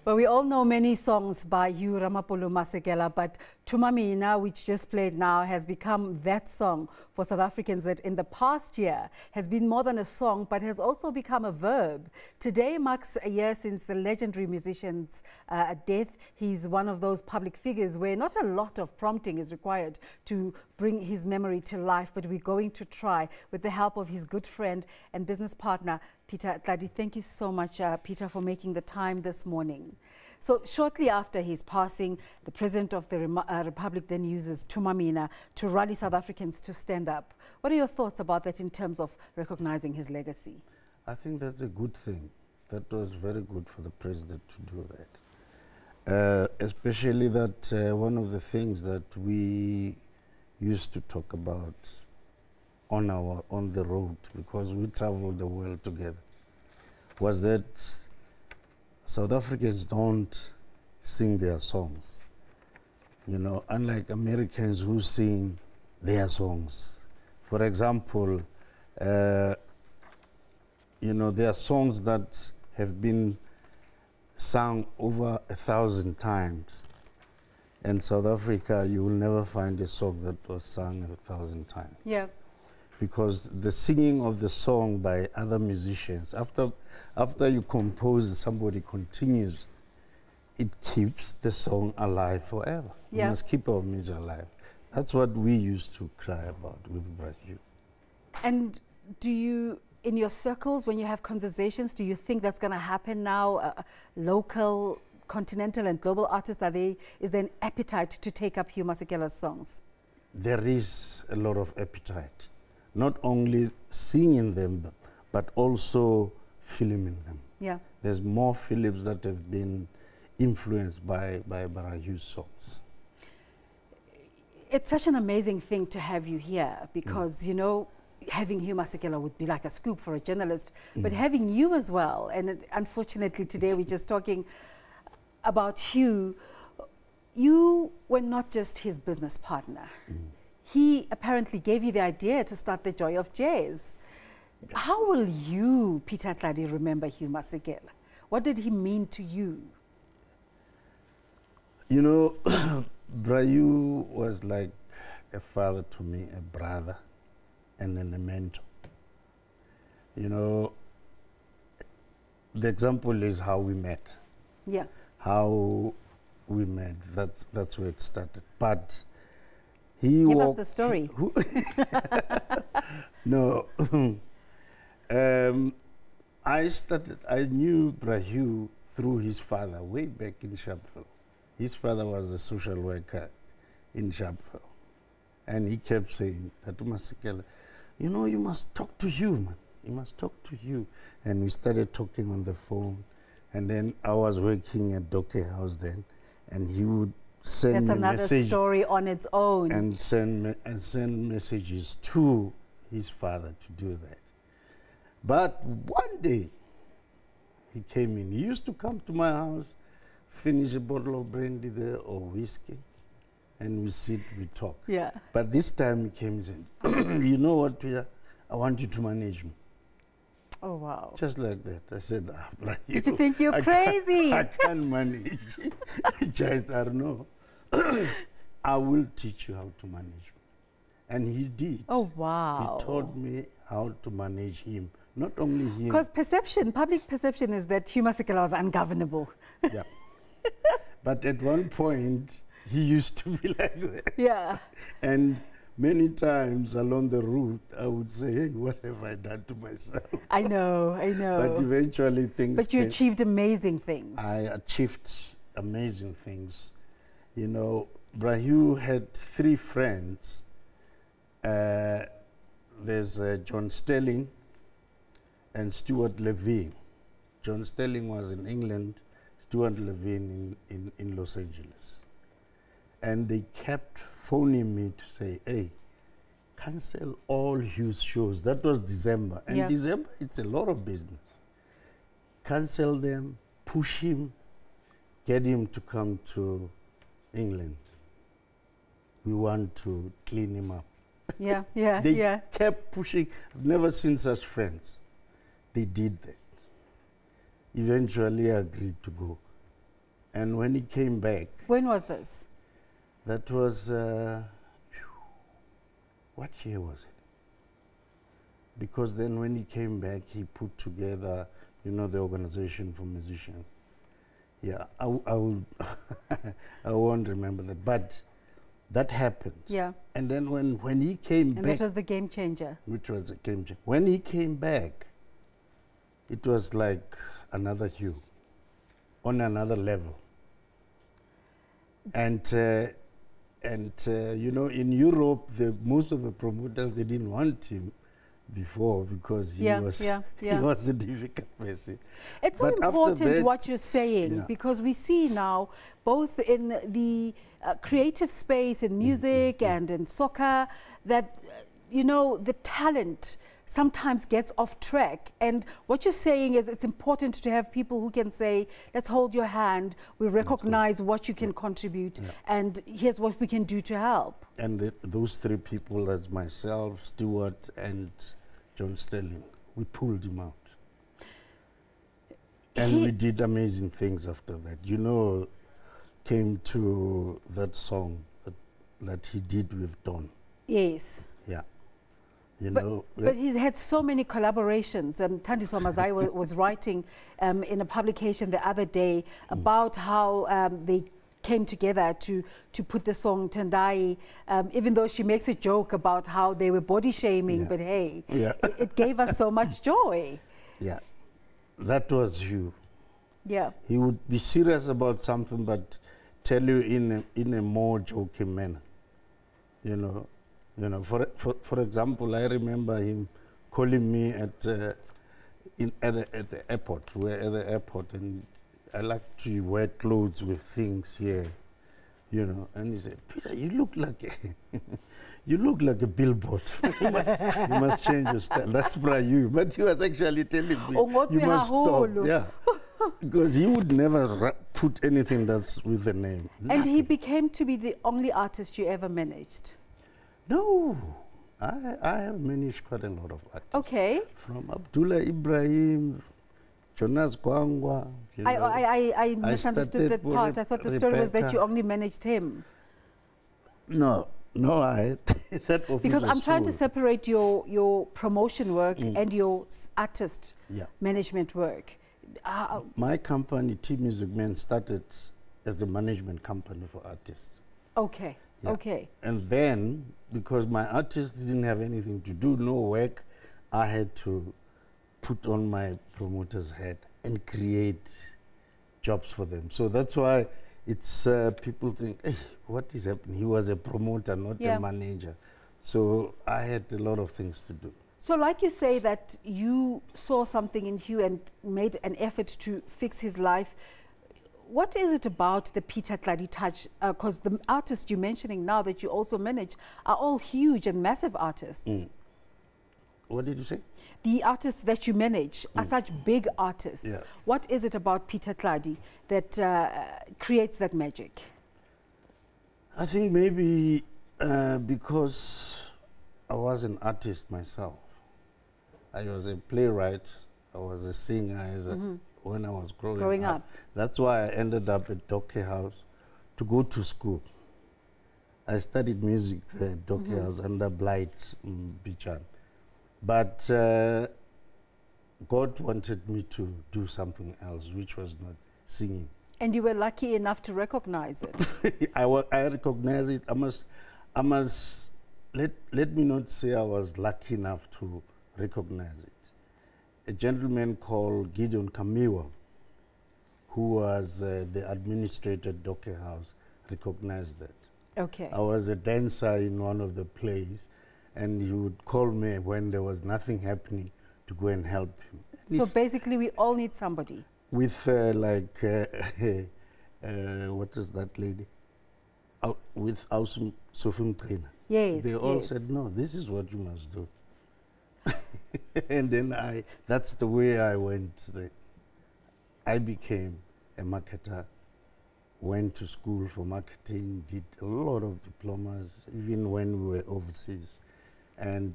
Well, we all know many songs by Hugh Ramapolo Masekela, but Thuma Mina, which just played now, has become that song for South Africans that in the past year has been more than a song, but has also become a verb. Today marks a year since the legendary musician's death. He's one of those public figures where not a lot of prompting is required to bring his memory to life, but we're going to try with the help of his good friend and business partner, Peter Tladi. Thank you so much, Peter, for making the time this morning. So shortly after his passing, the President of the Republic then uses Thuma Mina to rally South Africans to stand up. What are your thoughts about that in terms of recognizing his legacy? I think that's a good thing. That was very good for the President to do that. Especially that one of the things that we used to talk about on the road, because we traveled the world together, was that South Africans don't sing their songs. You know, unlike Americans who sing their songs. For example, you know, there are songs that have been sung over 1,000 times. In South Africa, you will never find a song that was sung 1,000 times. Yeah. Because the singing of the song by other musicians, after you compose, somebody continues, it keeps the song alive forever. Yeah. We must keep our music alive. That's what we used to cry about with Brazil. And do you, in your circles, when you have conversations, do you think that's going to happen now? Local, continental and global artists, is there an appetite to take up Hugh Masekela's songs? There is a lot of appetite. Not only singing them, but also filming them. Yeah. There's more films that have been influenced by Hugh's songs. It's such an amazing thing to have you here because, you know, having Hugh Masekela would be like a scoop for a journalist, but having you as well, and unfortunately today we're just talking about Hugh, you were not just his business partner. He apparently gave you the idea to start the Joy of Jazz. How will you, Peter Tladi, remember Hugh Masekela? What did he mean to you? You know, Brayu was like a father to me, a brother, and then a mentor. You know, the example is how we met. Yeah. How we met, that's where it started. But give us the story. No. I knew Brayu through his father way back in Sharpeville. His father was a social worker in Sharpeville. And he kept saying that to Masekela, you know, you must talk to Hugh, man. You must talk to Hugh. And we started talking on the phone. And then I was working at Doke House then, and he would send me another message story on its own. And send messages to his father to do that. But one day, he came in. He used to come to my house, finish a bottle of brandy there or whiskey, and we sit, we talk. Yeah. But this time he came and said, you know what, Peter? I want you to manage me. Oh, wow. Just like that. I said, Brian, did you think you're crazy? I can't manage. Giants are no. I will teach you how to manage me. And he did. Oh, wow. He taught me how to manage him. Not only him. Because public perception is that Hugh Masekela was ungovernable. Yeah. But at one point, he used to be like that. Yeah. And many times along the route, I would say, hey, what have I done to myself? I know. But eventually things But you achieved amazing things. I achieved amazing things. You know, Brayu had 3 friends. There's John Sterling and Stuart Levine. John Sterling was in England, Stuart Levine in Los Angeles. And they kept phoning me to say, hey, cancel all Hugh's shows. That was December. And December, it's a lot of business. Cancel them, push him, get him to come to England. We want to clean him up. Yeah, They kept pushing. I've never seen such friends. They did that. Eventually I agreed to go. And when he came back... When was this? That was... what year was it? Because then when he came back, he put together, you know, the organization for musicians. Yeah, I would I won't remember that, but that happened. Yeah. And then when he came back... And that was the game changer. Which was a game changer. When he came back, it was like another Hugh, on another level. And you know, in Europe, most of the promoters, they didn't want him before because he was a difficult person. It's so important what you're saying, because we see now, both in the creative space, in music and in soccer, that, you know, the talent sometimes gets off track. And what you're saying is it's important to have people who can say, let's hold your hand, we recognize what you can contribute, and here's what we can do to help. And those three people, that's myself, Stewart and John Sterling, we pulled him out. And we did amazing things after that. You know, came to that song that he did with Don. Yes. Yeah. You know, but he's had so many collaborations. Thandiswa Mazai was writing in a publication the other day about how they came together to put the song Tendai, even though she makes a joke about how they were body shaming, but hey, it gave us so much joy. Yeah, that was Hugh. Yeah. He would be serious about something, but tell you in a more joking manner. You know, for example, I remember him calling me at the airport. We're at the airport, and I like to wear clothes with things here, you know. And he said, "Peter, you look like a billboard. you must change your style." That's you. But he was actually telling me, you must stop. Yeah. Because he would never put anything that's with the name. And he became to be the only artist you ever managed. No, I have managed quite a lot of artists. Okay. From Abdullah Ibrahim, Jonas Gwangwa. I misunderstood that part. I thought the story was that you only managed him. No, that because I'm trying to separate your promotion work and your artist management work. My company, T Music Man, started as the management company for artists. Okay. Yeah. Okay. And then, because my artists didn't have anything to do, no work, I had to put on my promoter's hat and create jobs for them. So that's why it's people think, hey, what is happening? He was a promoter, not a manager. So I had a lot of things to do. So like you say that you saw something in Hugh and made an effort to fix his life. What is it about the Peter Tladi touch? Because the artists you're mentioning now that you also manage are all huge and massive artists. What did you say? The artists that you manage are such big artists. Yeah. What is it about Peter Tladi that creates that magic? I think maybe because I was an artist myself. I was a playwright, I was a singer when I was growing up. That's why I ended up at Dockey House to go to school. I studied music there at Dockey House under Blight Bichan. But God wanted me to do something else, which was not singing. And you were lucky enough to recognize it. I recognize it. I must let me not say I was lucky enough to recognize it. A gentleman called Gideon Kamiwa, who was the administrator at Dockey House, recognized that. Okay. I was a dancer in one of the plays, and he would call me when there was nothing happening to go and help him. So basically, we all need somebody. With like, what is that lady? With Ausum Sofim Trainer. Yes. They all said, no, this is what you must do. And then that's the way I went. I became a marketer, went to school for marketing, did a lot of diplomas, even when we were overseas. And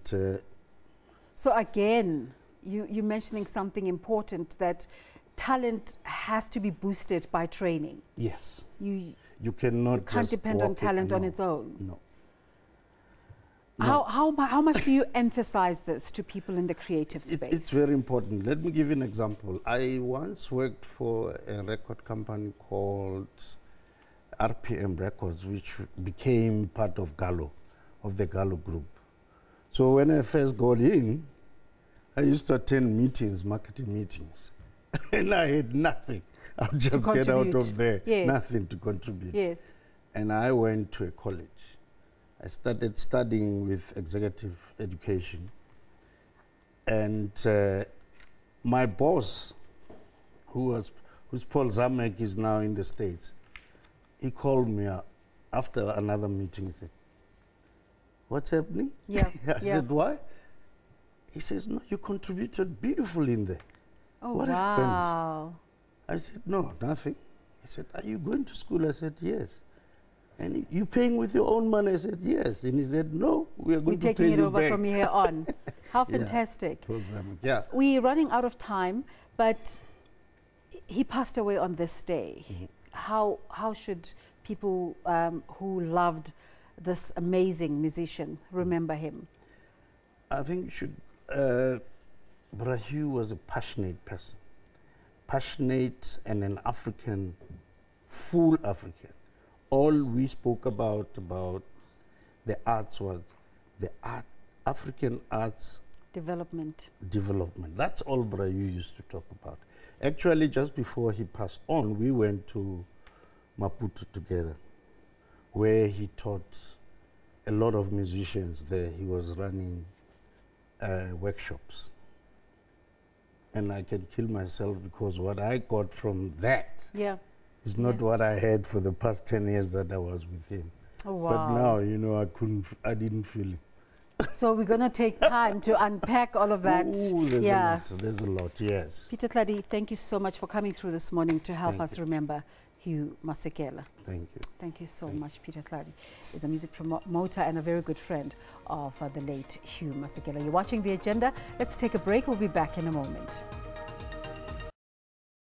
so again, you're mentioning something important, that talent has to be boosted by training. Yes. You cannot can't just depend on talent on its own. No. How much do you emphasize this to people in the creative space? It's very important. Let me give you an example. I once worked for a record company called RPM Records, which became part of Gallo, of the Gallo group. So when I first got in, I used to attend meetings, marketing meetings, and I had nothing. I'll just get out of there, nothing to contribute. Yes. And I went to a college. I started studying with executive education. And my boss, who's Paul Zamek, is now in the States, he called me after another meeting. He said, "What's happening?" Yeah. I said, "Why?" He says, "No, you contributed beautifully in there." Oh, what wow. happened? I said, "No, nothing." He said, "Are you going to school?" I said, "Yes." "And you paying with your own money?" I said, "Yes." And he said, "No, we are going to pay you back." We're taking it over from here on. How fantastic. Yeah. We're running out of time, but he passed away on this day. Mm-hmm. How should people who loved this amazing musician remember him? I think you should. Brother Hugh was a passionate person. Passionate and an African, full African. All we spoke about the arts was the African arts development. That's all Brother Hugh used to talk about. Actually, just before he passed on, we went to Maputo together, where he taught a lot of musicians there. He was running workshops. And I can kill myself because what I got from that is not what I had for the past 10 years that I was with him. Oh, wow. But now, you know, I didn't feel it. So we're going to take time to unpack all of that. Ooh, there's a lot, yes. Peter Tladi, thank you so much for coming through this morning to help us remember Hugh Masekela. Thank you. Thank you so much, Peter Tladi. He's a music promoter and a very good friend of the late Hugh Masekela. You're watching The Agenda. Let's take a break. We'll be back in a moment.